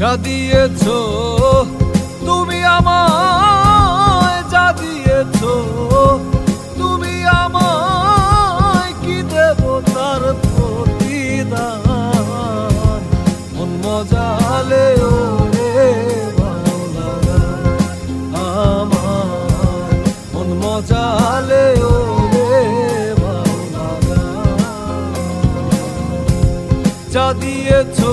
যা দিয়েছো তুমি আমায়, যা দিয়েছো তুমি আমায়, কি দেব তার প্রতিদান। মন মজালে ওরে ভালো লাগা আমার, মন মজালে ওরে ভালো লাগা। যা দিয়েছো